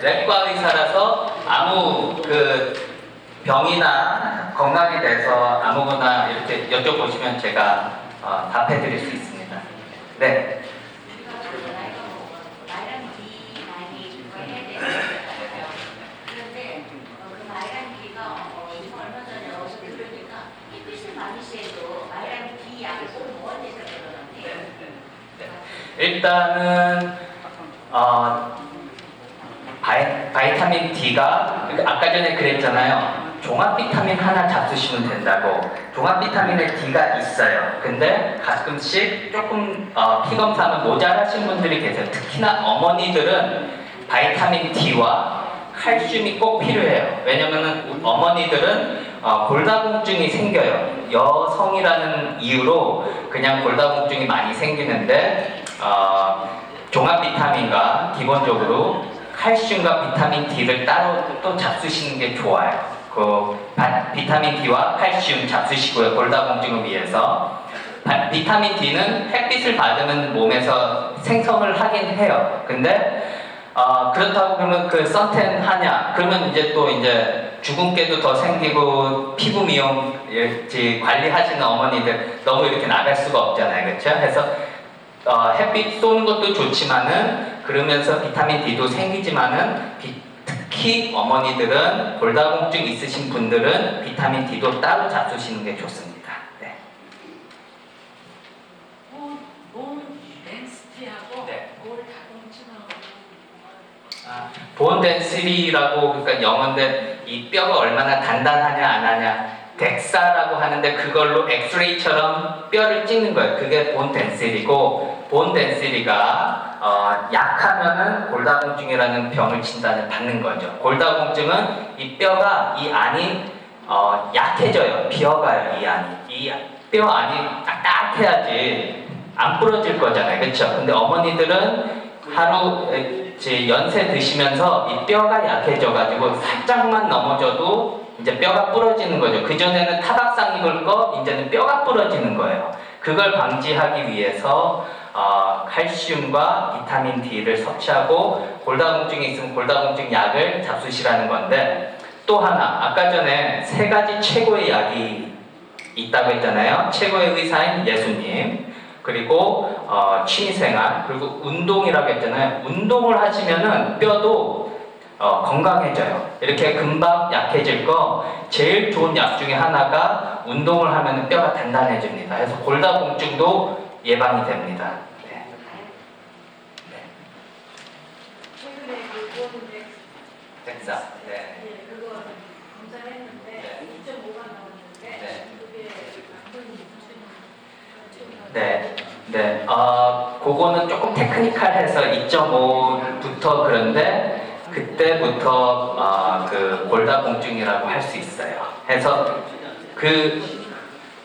내과 의사라서 아무 그 병이나 건강에 대해서 아무거나 이렇게 여쭤보시면 제가 답해드릴 수 있습니다. 네. 일단은 바이타민 D가 아까 전에 그랬잖아요. 종합 비타민 하나 잡수시면 된다고. 종합 비타민에 D가 있어요. 근데 가끔씩 조금 피 검사하면 모자라신 분들이 계세요. 특히나 어머니들은 바이타민 D와 칼슘이 꼭 필요해요. 왜냐면은 어머니들은 골다공증이 생겨요. 여성이라는 이유로 그냥 골다공증이 많이 생기는데 종합 비타민과 기본적으로 칼슘과 비타민 D를 따로 또 잡수시는 게 좋아요. 그 비타민 D와 칼슘 잡수시고요. 골다공증을 위해서. 비타민 D는 햇빛을 받으면 몸에서 생성을 하긴 해요. 근데 그렇다고 그러면 그 선텐 하냐? 그러면 이제 또 이제 주근깨도 더 생기고 피부 미용 관리하시는 어머니들 너무 이렇게 나갈 수가 없잖아요. 그렇죠? 그래서 햇빛 쏘는 것도 좋지만은 그러면서 비타민 D도 생기지만은 특히 어머니들은 골다공증 있으신 분들은 비타민 D도 따로 잡수시는 게 좋습니다. 네. 본 덴시티하고 네. 골다공증하고 본 덴시티라고 그러니까 영어인데 이 뼈가 얼마나 단단하냐 안 하냐 덱사라고 하는데 그걸로 엑스레이처럼 뼈를 찍는 거예요. 그게 본 덴시티고 본 덴시티가 약하면은 골다공증이라는 병을 진단을 받는 거죠. 골다공증은 이 뼈가 이 안이 약해져요. 비어가요. 이 안이. 이 뼈 안이 딱딱해야지 안 부러질 거잖아요. 그렇죠? 근데 어머니들은 하루 연세 드시면서 이 뼈가 약해져가지고 살짝만 넘어져도 이제 뼈가 부러지는 거죠. 그전에는 타박상 입을 거, 이제는 뼈가 부러지는 거예요. 그걸 방지하기 위해서 칼슘과 비타민 D를 섭취하고 골다공증이 있으면 골다공증 약을 잡수시라는 건데 또 하나, 아까 전에 3가지 최고의 약이 있다고 했잖아요. 최고의 의사인 예수님, 그리고 취미생활, 그리고 운동이라고 했잖아요. 운동을 하시면은 뼈도 건강해져요. 이렇게 금방 약해질 거 제일 좋은 약 중에 하나가 운동을 하면 뼈가 단단해집니다. 그래서 골다공증도 예방이 됩니다. 네. 최근에 그 덱사. 네. 그거 검사를 했는데 네. 2.5가 나왔는데 네. 그게 완전히 네. 네. 그거는 조금 테크니컬해서 2.5부터 그런데 그때부터 그 골다공증이라고 할 수 있어요. 그래서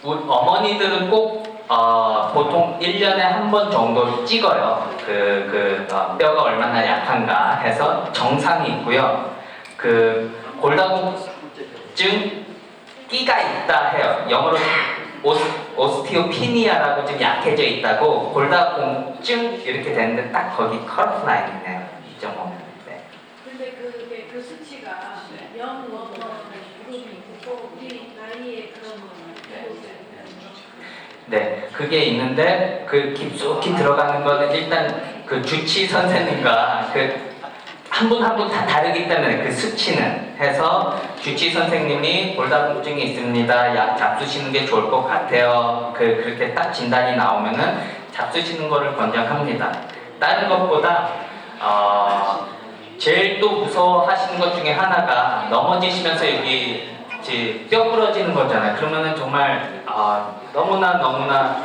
어머니들은 꼭 보통 1년에 한 번 정도 찍어요. 뼈가 얼마나 약한가 해서 정상이 있고요. 그 골다공증 끼가 있다 해요. 영어로 오스티오피니아라고 좀 약해져 있다고 골다공증 이렇게 되는데 딱 거기 컷 라인이네요. 2.5. 근데 그 수치가 0 그룹이 있고 우리 나이에 그런 네, 그게 있는데 그 깊숙이 들어가는 거는 일단 그 주치 선생님과 한 분 한 분 다 다르기 때문에 그 수치는 해서 주치 선생님이 골다공증이 있습니다. 약 잡수시는 게 좋을 것 같아요. 그렇게 딱 진단이 나오면은 잡수시는 거를 권장합니다. 다른 것보다 제일 또 무서워하시는 것 중에 하나가 넘어지시면서 여기 뼈 부러지는 거잖아요. 그러면은 정말 너무나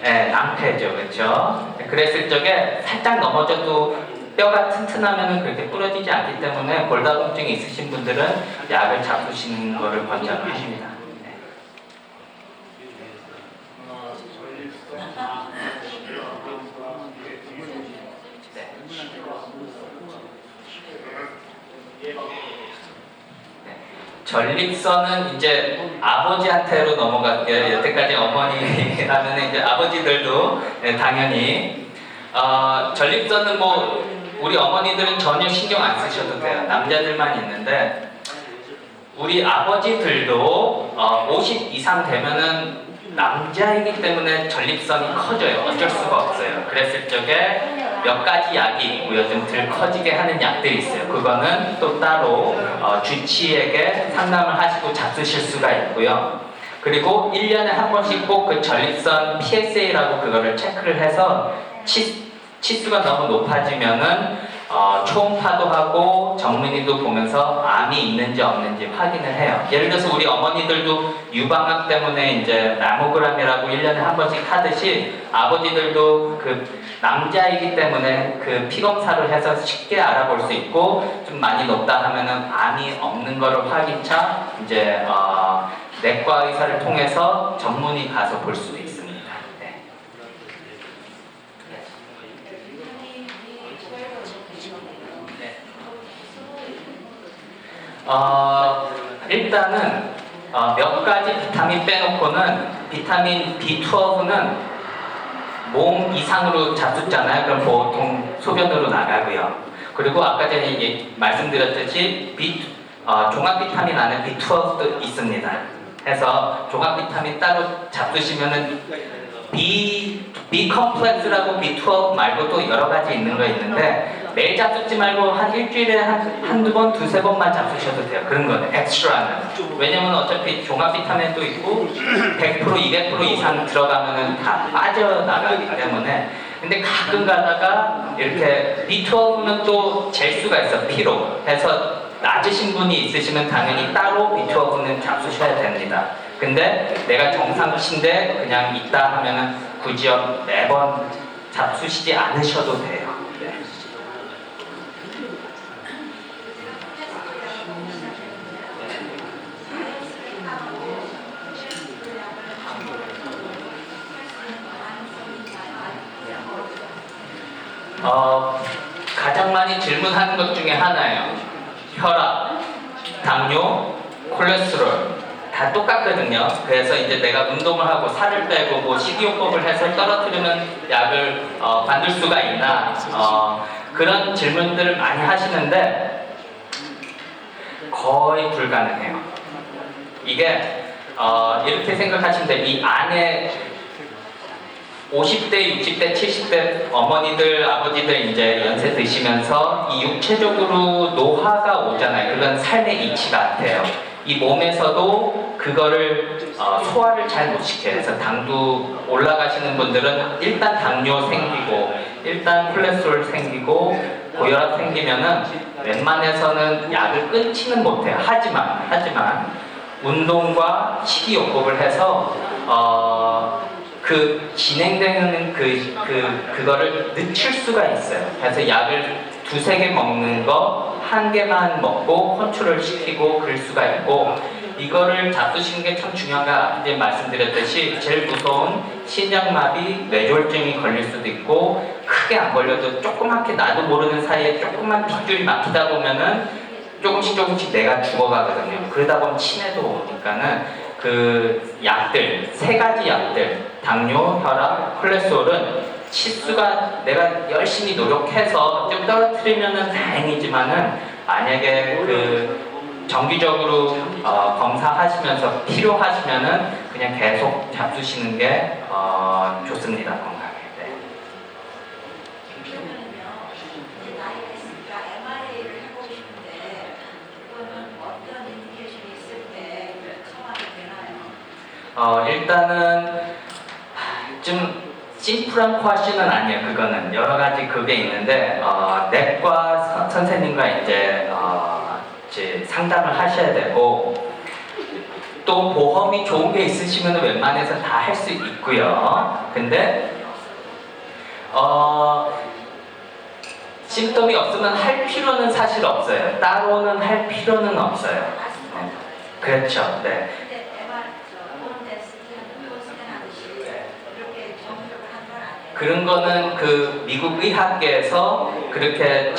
낭패죠, 그렇죠? 그랬을 적에 살짝 넘어져도 뼈가 튼튼하면은 그렇게 부러지지 않기 때문에 골다공증이 있으신 분들은 약을 잡수시는 거를 권장합니다. 전립선은 이제 아버지한테로 넘어갈게요. 여태까지 어머니라면 이제 아버지들도 당연히 전립선은 뭐 우리 어머니들은 전혀 신경 안 쓰셔도 돼요. 남자들만 있는데 우리 아버지들도 50 이상 되면은 남자이기 때문에 전립선이 커져요. 어쩔 수가 없어요. 그랬을 적에 몇 가지 약이 있고요. 좀 덜 커지게 하는 약들이 있어요. 그거는 또 따로 주치의에게 상담을 하시고 잡수실 수가 있고요. 그리고 1년에 한 번씩 꼭 그 전립선 PSA라고 그거를 체크를 해서 치수가 너무 높아지면은 초음파도 하고 전문의도 보면서 암이 있는지 없는지 확인을 해요. 예를 들어서 우리 어머니들도 유방암 때문에 이제 마모그램이라고 1년에 한 번씩 하듯이 아버지들도 그 남자이기 때문에 그 피검사를 해서 쉽게 알아볼 수 있고 좀 많이 높다 하면은 암이 없는 거를 확인차 이제 내과 의사를 통해서 전문의 가서 볼 수도 있습니다. 네. 일단은 몇 가지 비타민 빼놓고는 비타민 B12는 몸 이상으로 잡숫잖아요. 그럼 보통 소변으로 나가고요. 그리고 아까 전에 말씀드렸듯이 종합 비타민 안에 B12도 있습니다. 해서 종합 비타민 따로 잡수시면은 B 컴플렉스라고 B12 말고도 여러 가지 있는 거 있는데 매일 잡숫지 말고 한 일주일에 한두 번, 두세 번만 잡수셔도 돼요. 그런 거는 엑스트라는. 왜냐면 어차피 종합 비타민도 있고 100%, 200% 이상 들어가면은 다 빠져나가기 때문에 근데 가끔 가다가 이렇게 B12는 또 잴 수가 있어. 피로. 해서 낮으신 분이 있으시면 당연히 따로 B12는 잡수셔야 됩니다. 근데 내가 정상치인데 그냥 있다 하면은 굳이 매번 잡수시지 않으셔도 돼요. 네. 가장 많이 질문하는 것 중에 하나예요. 혈압, 당뇨, 콜레스테롤 다 똑같거든요. 그래서 이제 내가 운동을 하고 살을 빼고 뭐 식이요법을 해서 떨어뜨리는 약을 만들 수가 있나 그런 질문들을 많이 하시는데 거의 불가능해요. 이게 이렇게 생각하시면 돼요. 이 안에 50대, 60대, 70대 어머니들, 아버지들 이제 연세 드시면서 이 육체적으로 노화가 오잖아요. 그건 삶의 이치 같아요. 이 몸에서도 그거를 소화를 잘 못 시켜요. 그래서 당도 올라가시는 분들은 일단 당뇨 생기고 일단 콜레스테롤 생기고 고혈압 생기면은 웬만해서는 약을 끊지는 못해요. 하지만 운동과 식이요법을 해서 그 진행되는 그거를 늦출 수가 있어요. 그래서 약을 두세 개 먹는 거 한 개만 먹고 컨트롤 시키고 그럴 수가 있고 이거를 잡수시는 게 참 중요한 거 이제 말씀드렸듯이 제일 무서운 심장마비, 뇌졸중이 걸릴 수도 있고 크게 안 걸려도 조그맣게 나도 모르는 사이에 조그만 핏줄이 막히다 보면은 조금씩 내가 죽어가거든요. 그러다 보면 치매도 오니까는 그 약들, 세 가지 약들, 당뇨, 혈압, 콜레스테롤은 치수가 내가 열심히 노력해서 좀 떨어뜨리면은 다행이지만은 만약에 그 정기적으로 검사하시면서 필요하시면은 그냥 계속 잡수시는 게 좋습니다. 건강에. 네. 일단은 좀 심플한 퀘션은 아니에요. 그거는 여러 가지 그게 있는데 내과 선생님과 이제 상담을 하셔야 되고 또 보험이 좋은 게 있으시면 웬만해서 다 할 수 있고요. 근데 심tom이 없으면 할 필요는 사실 없어요. 따로는 할 필요는 없어요. 네. 그렇죠. 네. 그런 거는 그 미국 의학계에서 그렇게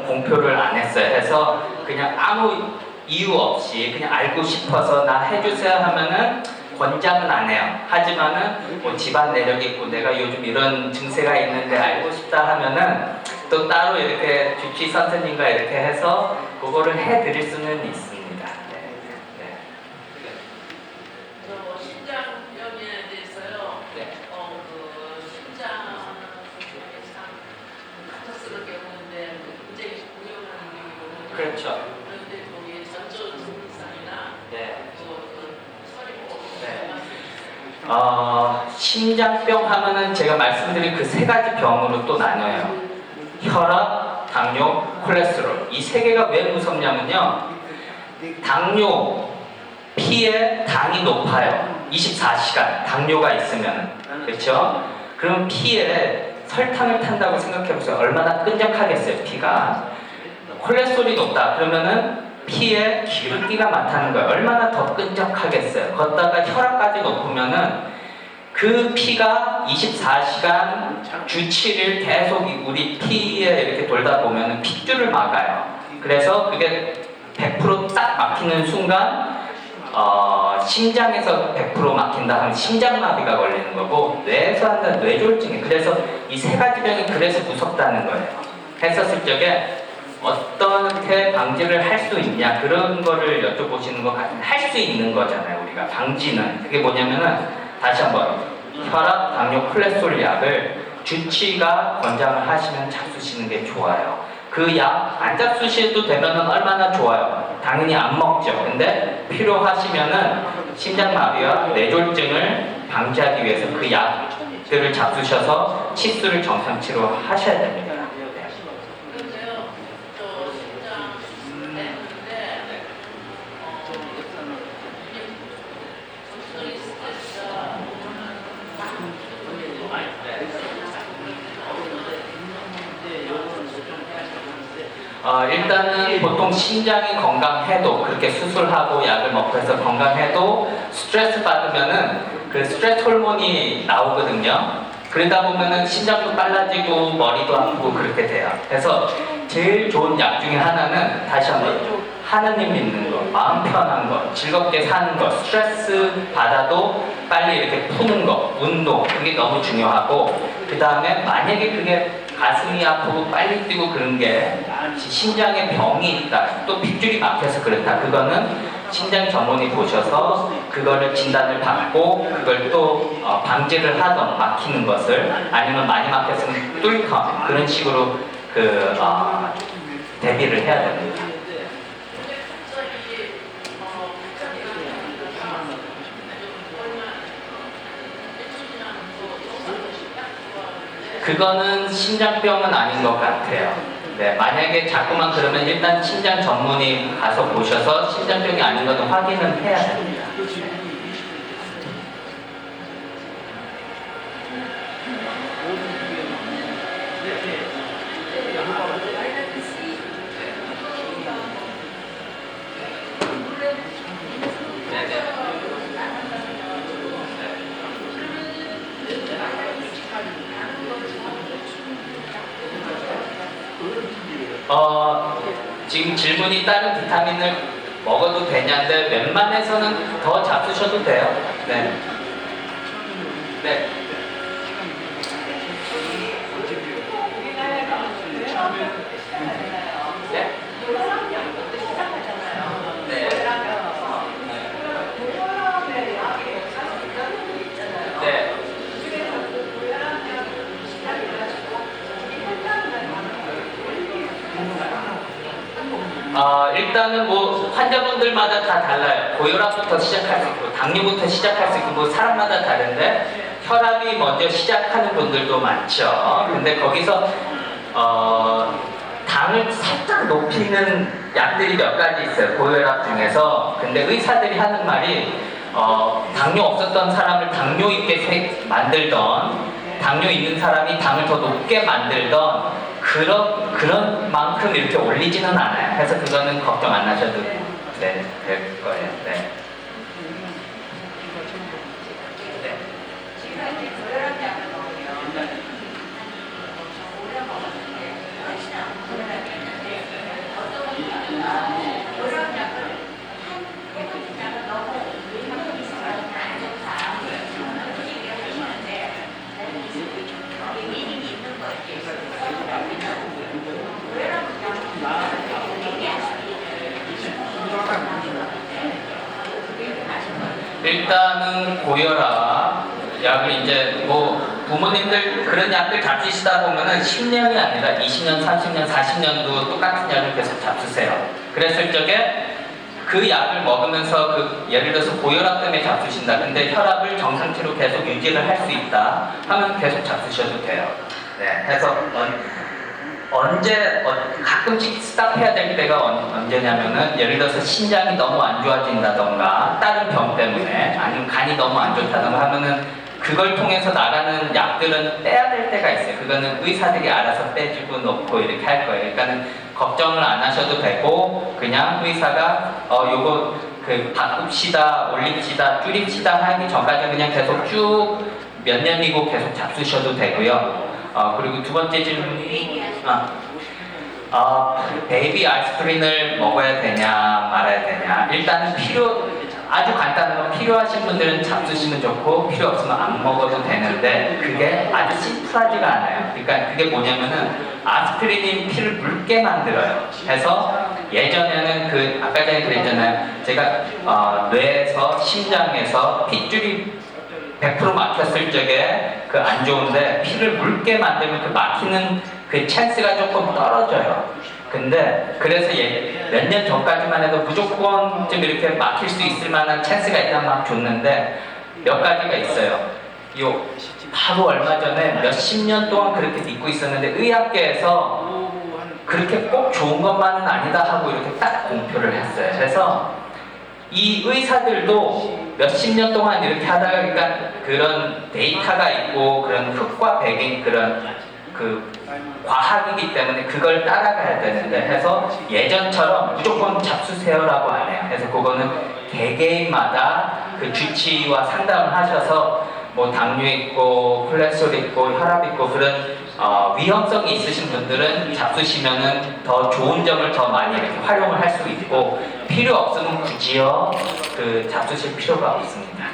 공표를 안 했어요. 해서 그냥 아무 이유 없이 그냥 알고 싶어서 나 해주세요 하면은 권장은 안 해요. 하지만은 뭐 집안 내력이 있고 내가 요즘 이런 증세가 있는데 알고 싶다 하면은 또 따로 이렇게 주치 선생님과 이렇게 해서 그거를 해드릴 수는 있습니다. 네. 네. 저 신장병에 대해서요. 네. 그 신장 카타스럽게 보는데 굉장히 공용하는 경우는 그렇죠. 그런데 거기에 전조 증상이나 네. 그 서리고 네. 심장병 하면은 제가 말씀드린 그 세 가지 병으로 또 나눠요. 혈압, 당뇨, 콜레스테롤. 이 세 개가 왜 무섭냐면요. 당뇨, 피에 당이 높아요. 24시간 당뇨가 있으면. 그렇죠? 그럼 피에 설탕을 탄다고 생각해보세요. 얼마나 끈적하겠어요, 피가. 콜레스테롤이 높다. 그러면은 피에 기름기가 많다는 거예요. 얼마나 더 끈적하겠어요. 걷다가 혈압까지 높으면은 그 피가 24시간 주 7일 계속 우리 피에 이렇게 돌다 보면은 핏줄을 막아요. 그래서 그게 100%딱 막히는 순간 심장에서 100% 막힌다 하면 심장마비가 걸리는 거고 뇌에서 한다는 뇌졸중이. 그래서 이 세 가지 병이 그래서 무섭다는 거예요. 했었을 적에 어떻게 방지를 할 수 있냐 그런 거를 여쭤보시는 것 같은데 할 수 있는 거잖아요. 우리가 방지는 그게 뭐냐면은 다시 한번 혈압, 당뇨, 콜레스테롤 약을 주치의가 권장을 하시면 잡수시는 게 좋아요. 그 약 안 잡수셔도 되면은 얼마나 좋아요. 당연히 안 먹죠. 근데 필요하시면은 심장마비와 뇌졸중을 방지하기 위해서 그 약들을 잡수셔서 치수를 정상치로 하셔야 됩니다. 그런데요, 저 신장 했는데 정신적인 스트레스가 일단은 보통 심장이 건강해도 그렇게 수술하고 약을 먹고 해서 건강해도 스트레스 받으면은 그 스트레스 호르몬이 나오거든요. 그러다 보면은 심장도 빨라지고 머리도 아프고 그렇게 돼요. 그래서 제일 좋은 약 중에 하나는 다시 한번 하느님 믿는 거, 마음 편한 거, 즐겁게 사는 거, 스트레스 받아도 빨리 이렇게 푸는 거, 운동 그게 너무 중요하고 그 다음에 만약에 그게 가슴이 아프고 빨리 뛰고 그런 게 심장에 병이 있다, 또 핏줄이 막혀서 그렇다. 그거는 심장 전문의 보셔서 그거를 진단을 받고 그걸 또 방지를 하던 막히는 것을 아니면 많이 막혔으면 뚫던 그런 식으로 대비를 해야 됩니다. 그거는 심장병은 아닌 것 같아요. 네, 만약에 자꾸만 그러면 일단 심장 전문의 가서 보셔서 심장병이 아닌 것은 확인은 해야 됩니다. 지금 질문이 다른 비타민을 먹어도 되냐인데 웬만해서는 더 잡수셔도 돼요. 네. 네. 네. 네. 일단은 뭐 환자분들마다 다 달라요. 고혈압부터 시작할 수 있고 당뇨부터 시작할 수 있고 뭐 사람마다 다른데 혈압이 먼저 시작하는 분들도 많죠. 근데 거기서 당을 살짝 높이는 약들이 몇 가지 있어요. 고혈압 중에서. 근데 의사들이 하는 말이 당뇨 없었던 사람을 당뇨 있게 만들던 당뇨 있는 사람이 당을 더 높게 만들던 그런 만큼 이렇게 올리지는 않아요. 그래서 그거는 걱정 안 하셔도 될 거예요. 네. 네. 일단은 고혈압 약을 이제 뭐 부모님들 그런 약들 잡수시다 보면은 10년이 아니라 20년, 30년, 40년도 똑같은 약을 계속 잡수세요. 그랬을 적에 그 약을 먹으면서 그 예를 들어서 고혈압 때문에 잡수신다. 근데 혈압을 정상치로 계속 유지를 할 수 있다 하면 계속 잡수셔도 돼요. 네, 해서 언제 가끔씩 스탑해야 될 때가 언제냐면은 예를 들어서 신장이 너무 안 좋아진다던가 다른 병 때문에 아니면 간이 너무 안 좋다던가 하면은 그걸 통해서 나가는 약들은 떼야 될 때가 있어요. 그거는 의사들이 알아서 떼주고 놓고 이렇게 할 거예요. 그러니까는 걱정을 안 하셔도 되고 그냥 의사가 요거 그 바꿉시다, 올립시다, 줄입시다 하기 전까지 그냥 계속 쭉 몇 년이고 계속 잡수셔도 되고요. 그리고 두 번째 질문이 베이비 아스피린을 먹어야 되냐 말아야 되냐. 일단은 아주 간단한 건 필요하신 분들은 잡수시면 좋고 필요 없으면 안 먹어도 되는데 그게 아주 심플하지가 않아요. 그러니까 그게 뭐냐면은 아스피린이 피를 묽게 만들어요. 그래서 예전에는 그 아까 전에 그랬잖아요. 제가 뇌에서 심장에서 핏줄이 100% 막혔을 적에 그 안 좋은데 피를 묽게 만들면 그 막히는 그 찬스가 조금 떨어져요. 근데 그래서 몇 년 전까지만 해도 무조건 좀 이렇게 막힐 수 있을 만한 찬스가 있다면 막 줬는데 몇 가지가 있어요. 바로 얼마 전에 몇십 년 동안 그렇게 믿고 있었는데 의학계에서 그렇게 꼭 좋은 것만은 아니다 하고 이렇게 딱 공표를 했어요. 그래서 이 의사들도 몇십 년 동안 이렇게 하다가 그러니까 그런 데이터가 있고 그런 흑과 백인 그런 그 과학이기 때문에 그걸 따라가야 되는데 해서 예전처럼 무조건 잡수세요라고 안 해요. 그래서 그거는 개개인마다 그 주치의와 상담을 하셔서 뭐 당뇨 있고 콜레스테롤 있고 혈압 있고 그런 위험성이 있으신 분들은 잡수시면은 더 좋은 점을 더 많이 이렇게 활용을 할 수 있고 필요 없으면 굳이요 그 잡수실 필요가 없습니다.